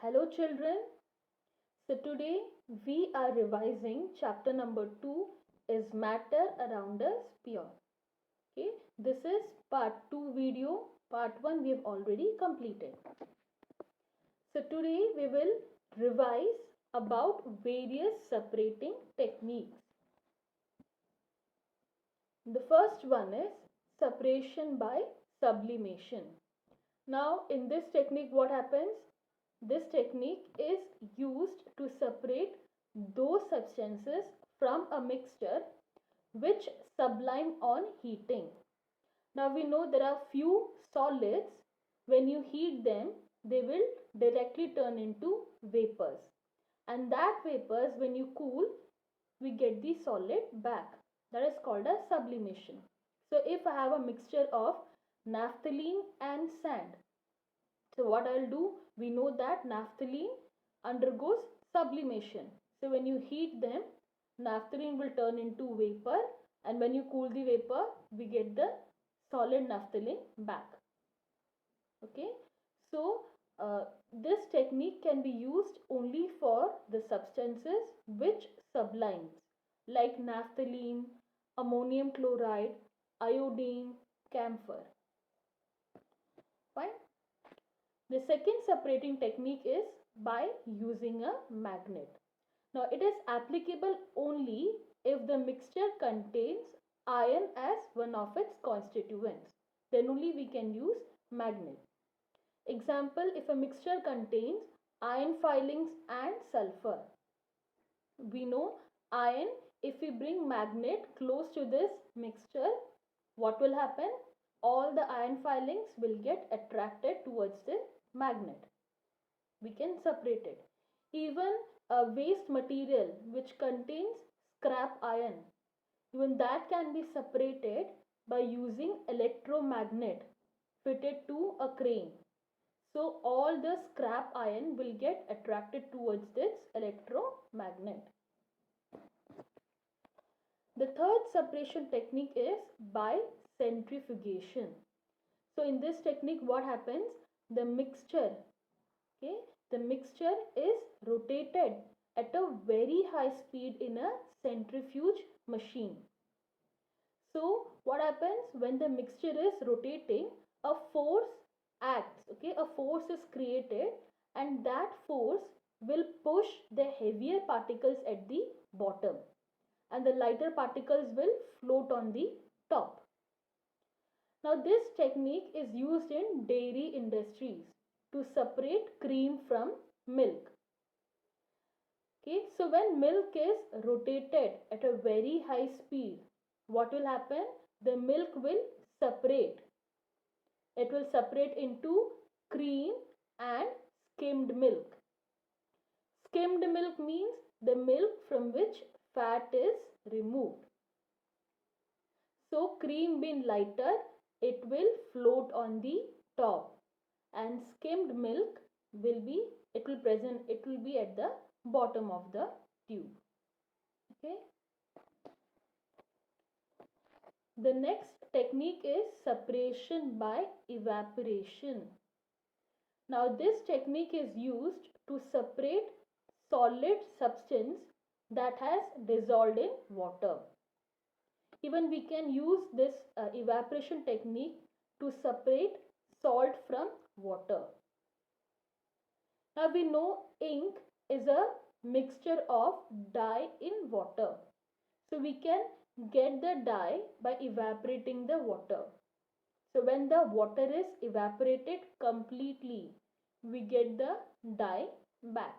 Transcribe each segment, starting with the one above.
Hello children. So today we are revising chapter number 2 is matter around us pure. Okay, this is part 2 video. Part 1 we have already completed. So today we will revise about various separating techniques. The first one is separation by sublimation. Now in this technique what happens? This technique is used to separate those substances from a mixture which sublime on heating. Now we know there are few solids, when you heat them they will directly turn into vapors, and that vapors when you cool we get the solid back. That is called as sublimation. So if I have a mixture of naphthalene and sand, so what I'll do, we know that naphthalene undergoes sublimation. So when you heat them, naphthalene will turn into vapor, and when you cool the vapor, we get the solid naphthalene back. Okay. So this technique can be used only for the substances which sublimes, like naphthalene, ammonium chloride, iodine, camphor. Fine. The second separating technique is by using a magnet. Now it is applicable only if the mixture contains iron as one of its constituents. Then only we can use magnet. Example, if a mixture contains iron filings and sulfur. We know iron, if we bring magnet close to this mixture, what will happen? All the iron filings will get attracted towards the magnet. We can separate it. Even a waste material which contains scrap iron, even that can be separated by using electromagnet fitted to a crane. So all the scrap iron will get attracted towards this electromagnet. The third separation technique is by centrifugation. So in this technique what happens? The mixture is rotated at a very high speed in a centrifuge machine. So what happens when the mixture is rotating? A force acts, a force is created, and that force will push the heavier particles at the bottom, and the lighter particles will float on the top. Now this technique is used in dairy industries to separate cream from milk. Okay, so when milk is rotated at a very high speed, what will happen? The milk will separate. It will separate into cream and skimmed milk. Skimmed milk means the milk from which fat is removed. So cream being lighter, it will float on the top, and skimmed milk will be at the bottom of the tube. Okay. The next technique is separation by evaporation. Now this technique is used to separate solid substance that has dissolved in water. Even we can use this evaporation technique to separate salt from water. Now we know ink is a mixture of dye in water. So we can get the dye by evaporating the water. So when the water is evaporated completely, we get the dye back.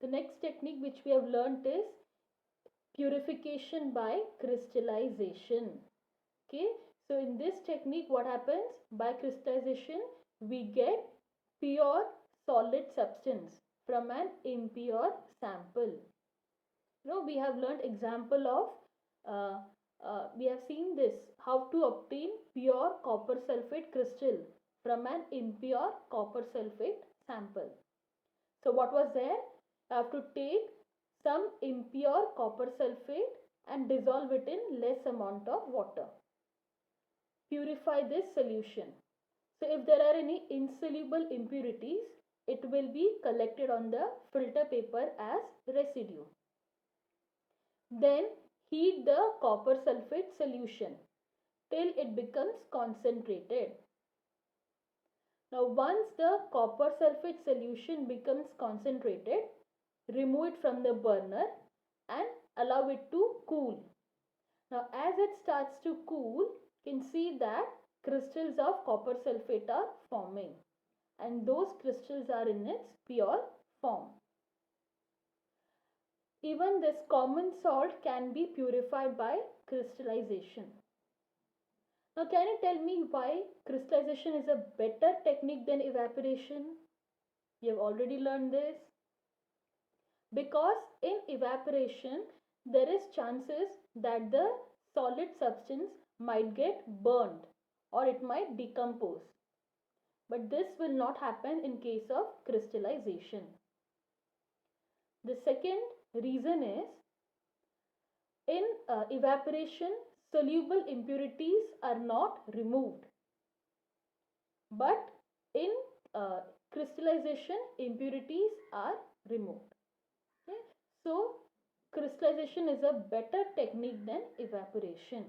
The next technique which we have learnt is purification by crystallization. Okay, so in this technique what happens? By crystallization we get pure solid substance from an impure sample. We have learned example of we have seen this, how to obtain pure copper sulfate crystal from an impure copper sulfate sample. So what was there? I have to take some impure copper sulfate and dissolve it in less amount of water. purify this solution. So if there are any insoluble impurities, it will be collected on the filter paper as residue. Then heat the copper sulfate solution till it becomes concentrated. Now once the copper sulfate solution becomes concentrated, remove it from the burner and allow it to cool. Now as it starts to cool, you can see that crystals of copper sulfate are forming, and those crystals are in its pure form. Even this common salt can be purified by crystallization. Now can you tell me why crystallization is a better technique than evaporation? You have already learned this. Because in evaporation there is chances that the solid substance might get burned or it might decompose. But this will not happen in case of crystallization. The second reason is in evaporation soluble impurities are not removed, but in crystallization impurities are removed. Okay? So crystallization is a better technique than evaporation.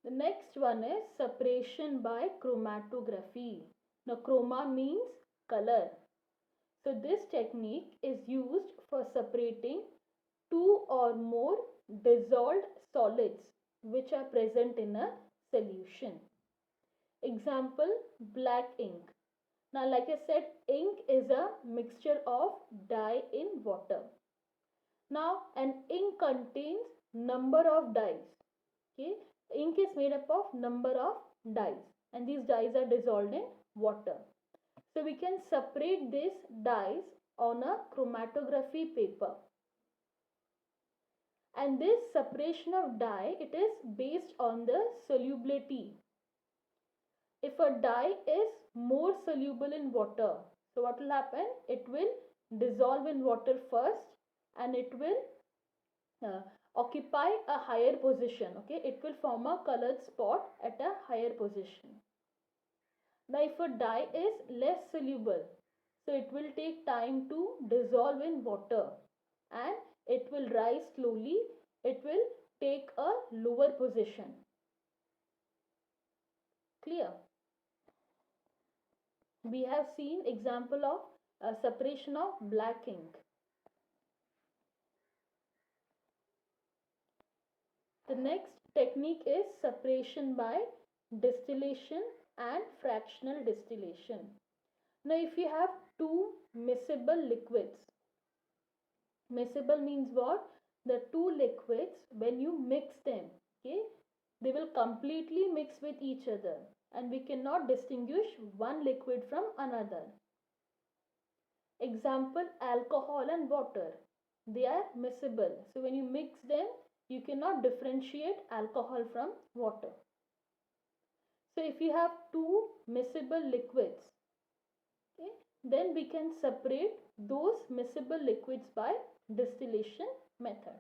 The next one is separation by chromatography. Now chroma means color. So this technique is used for separating two or more dissolved solids which are present in a solution. Example, black ink. Now like I said, ink is a mixture of dye in water. Now an ink contains number of dyes. Okay, ink is made up of number of dyes and these dyes are dissolved in water. So we can separate these dyes on a chromatography paper. And this separation of dye, it is based on the solubility. If a dye is more soluble in water, so what will happen? It will dissolve in water first and it will occupy a higher position. Okay, it will form a colored spot at a higher position. Now if a dye is less soluble, so it will take time to dissolve in water and it will rise slowly. It will take a lower position. Clear? We have seen example of separation of black ink. The next technique is separation by distillation and fractional distillation. Now if you have two miscible liquids, miscible means what? The two liquids, when you mix them, okay, they will completely mix with each other and we cannot distinguish one liquid from another. Example, alcohol and water. They are miscible. So when you mix them, you cannot differentiate alcohol from water. So if you have two miscible liquids, okay, then we can separate those miscible liquids by distillation method.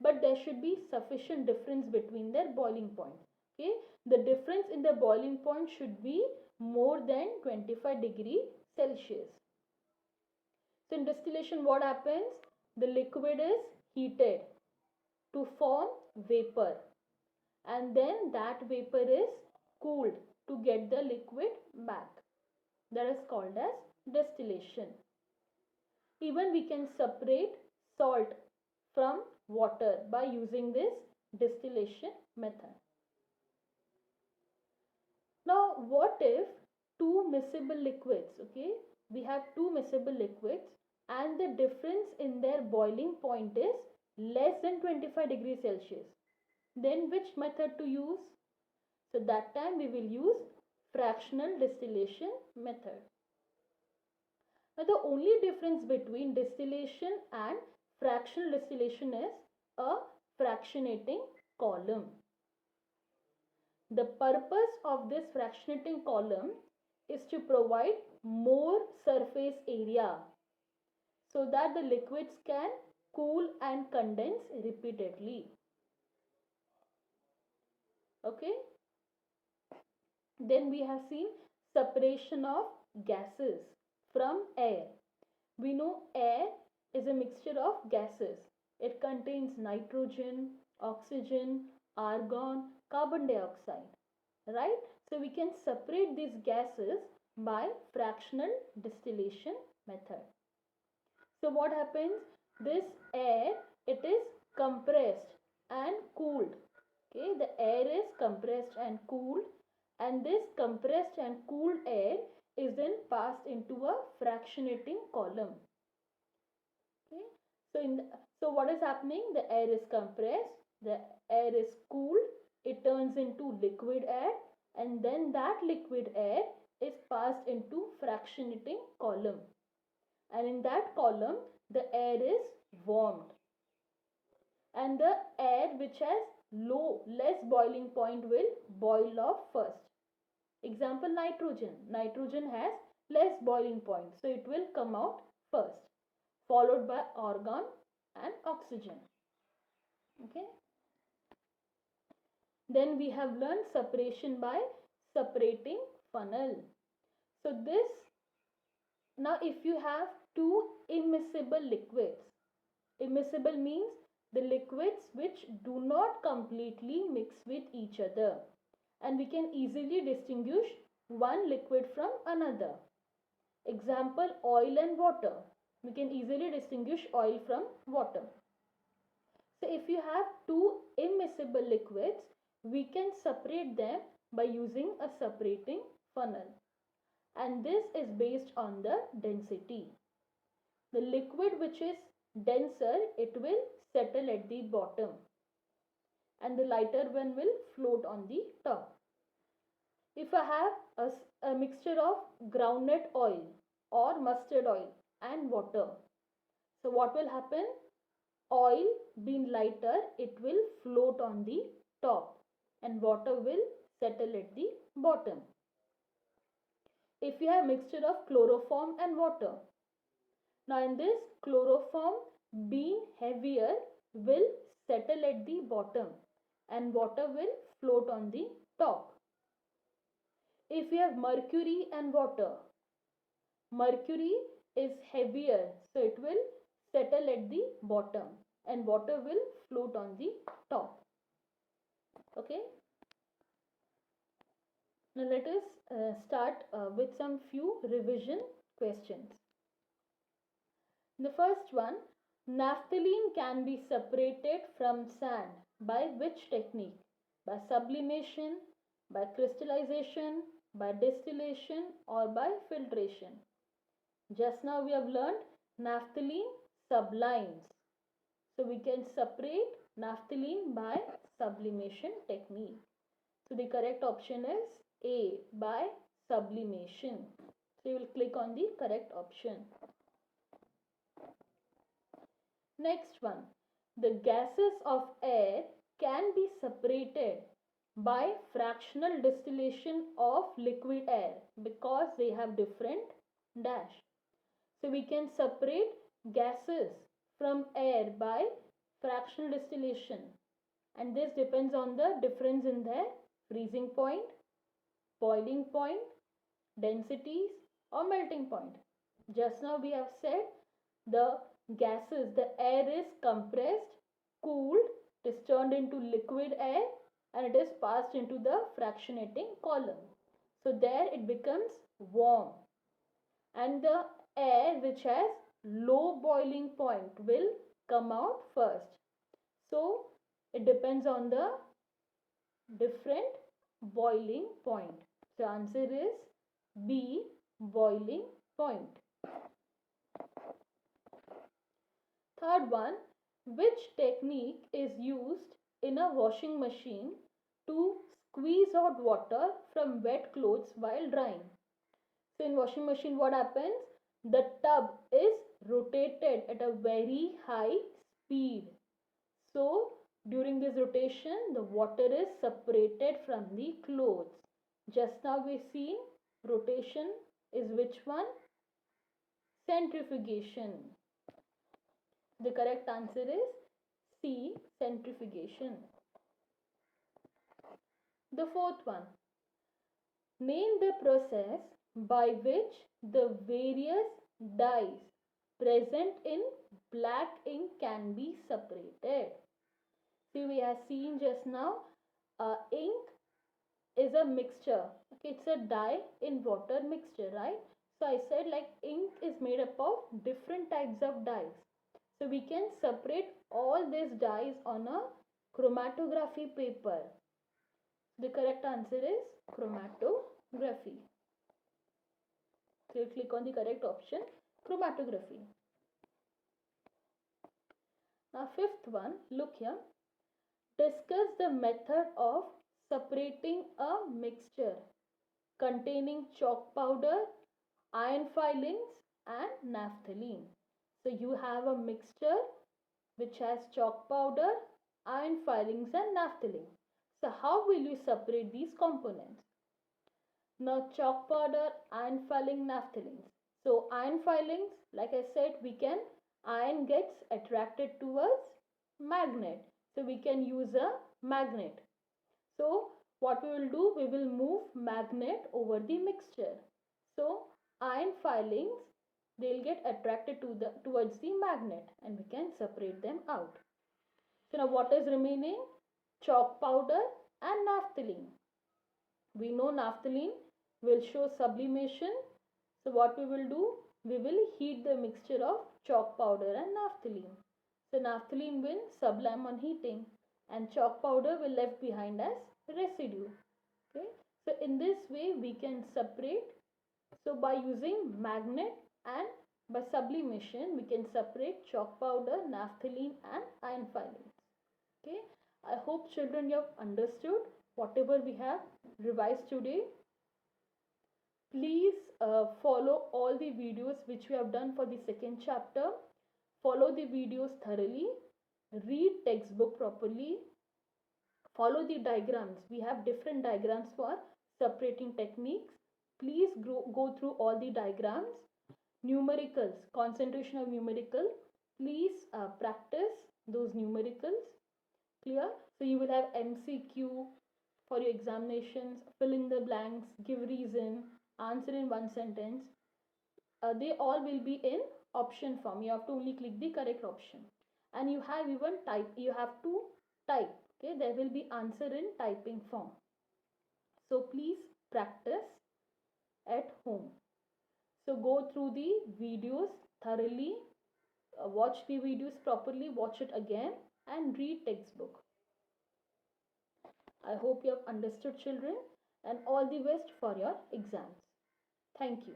But there should be sufficient difference between their boiling point. Okay, the difference in the boiling point should be more than 25 degrees Celsius. So in distillation what happens? The liquid is heated to form vapor and then that vapor is cooled to get the liquid back. That is called as distillation. Even we can separate salt from water by using this distillation method. Now what if two miscible liquids, okay, we have two miscible liquids and the difference in their boiling point is less than 25 degrees Celsius, then which method to use? So that time we will use fractional distillation method. Now the only difference between distillation and fractional distillation is a fractionating column. The purpose of this fractionating column is to provide more surface area so that the liquids can cool and condense repeatedly. Okay. Then we have seen separation of gases from air. We know air is a mixture of gases. It contains nitrogen, oxygen, argon, carbon dioxide, right? So we can separate these gases by fractional distillation method. So what happens? This air, it is compressed and cooled. Okay, the air is compressed and cooled, and this compressed and cooled air is then passed into a fractionating column. Okay, so what is happening? The air is compressed, the air is cooled, it turns into liquid air, and then that liquid air is passed into fractionating column, and in that column the air is warmed, and the air which has less boiling point will boil off first. Example, nitrogen. Nitrogen has less boiling point, so it will come out first, followed by argon and oxygen. Okay. Then we have learned separation by separating funnel. So this, now if you have two immiscible liquids, immiscible means the liquids which do not completely mix with each other, and we can easily distinguish one liquid from another. Example, oil and water. We can easily distinguish oil from water. So if you have two immiscible liquids, we can separate them by using a separating funnel. And this is based on the density. The liquid which is denser, it will settle at the bottom, and the lighter one will float on the top. If I have a mixture of groundnut oil or mustard oil and water, so what will happen? Oil being lighter, it will float on the top, and water will settle at the bottom. If you have mixture of chloroform and water, now in this, chloroform being heavier will settle at the bottom, and water will float on the top. If you have mercury and water, mercury is heavier, so it will settle at the bottom, and water will float on the top. Okay. Now let us start with some few revision questions. The first one, naphthalene can be separated from sand by which technique? By sublimation, by crystallization, by distillation, or by filtration? Just now we have learned naphthalene sublimes. So we can separate naphthalene by sublimation technique. So the correct option is A, by sublimation. So you will click on the correct option. Next one, the gases of air can be separated by fractional distillation of liquid air because they have different dash. So we can separate gases from air by fractional distillation, and this depends on the difference in their freezing point, boiling point, densities, or melting point. Just now we have said the gases, the air is compressed, cooled, it is turned into liquid air, and it is passed into the fractionating column. So there it becomes warm, and the air which has low boiling point will come out first. So it depends on the different boiling point. So answer is B, boiling point. Third one, which technique is used in a washing machine to squeeze out water from wet clothes while drying? So in washing machine what happens? The tub is rotated at a very high speed. So during this rotation the water is separated from the clothes. Just now we seen rotation is which one? Centrifugation. The correct answer is C, centrifugation. The fourth one, name the process by which the various dyes present in black ink can be separated. See, we have seen just now, ink is a mixture. Okay, it's a dye in water mixture, right? So I said like ink is made up of different types of dyes. So we can separate all these dyes on a chromatography paper. The correct answer is chromatography. So click on the correct option, chromatography. Now fifth one, look here. Discuss the method of separating a mixture containing chalk powder, iron filings and naphthalene. So you have a mixture which has chalk powder, iron filings and naphthalene. So how will you separate these components? Now chalk powder, iron filing, naphthalene. So iron filings, like I said, iron gets attracted towards magnet. So we can use a magnet. So what we will do, we will move magnet over the mixture. So iron filings, they'll get attracted towards the magnet and we can separate them out. So now what is remaining? Chalk powder and naphthalene. We know naphthalene will show sublimation. So what we will do? We will heat the mixture of chalk powder and naphthalene. So naphthalene will sublime on heating and chalk powder will left behind as residue. Okay. So in this way we can separate. So by using magnet and by sublimation we can separate chalk powder, naphthalene and iron filings. Okay. I hope children you have understood whatever we have revised today. Please follow all the videos which we have done for the second chapter. Follow the videos thoroughly. Read textbook properly. Follow the diagrams. We have different diagrams for separating techniques. Please go through all the diagrams. Numericals, concentration of numerical. Please practice those numericals. Clear? So you will have MCQ for your examinations. Fill in the blanks, give reason, answer in one sentence. They all will be in option form. You have to only click the correct option. And you have even type. You have to type. Okay, there will be answer in typing form. So please practice at home. So go through the videos thoroughly, watch the videos properly, watch it again and read textbook. I hope you have understood children and all the best for your exams. Thank you.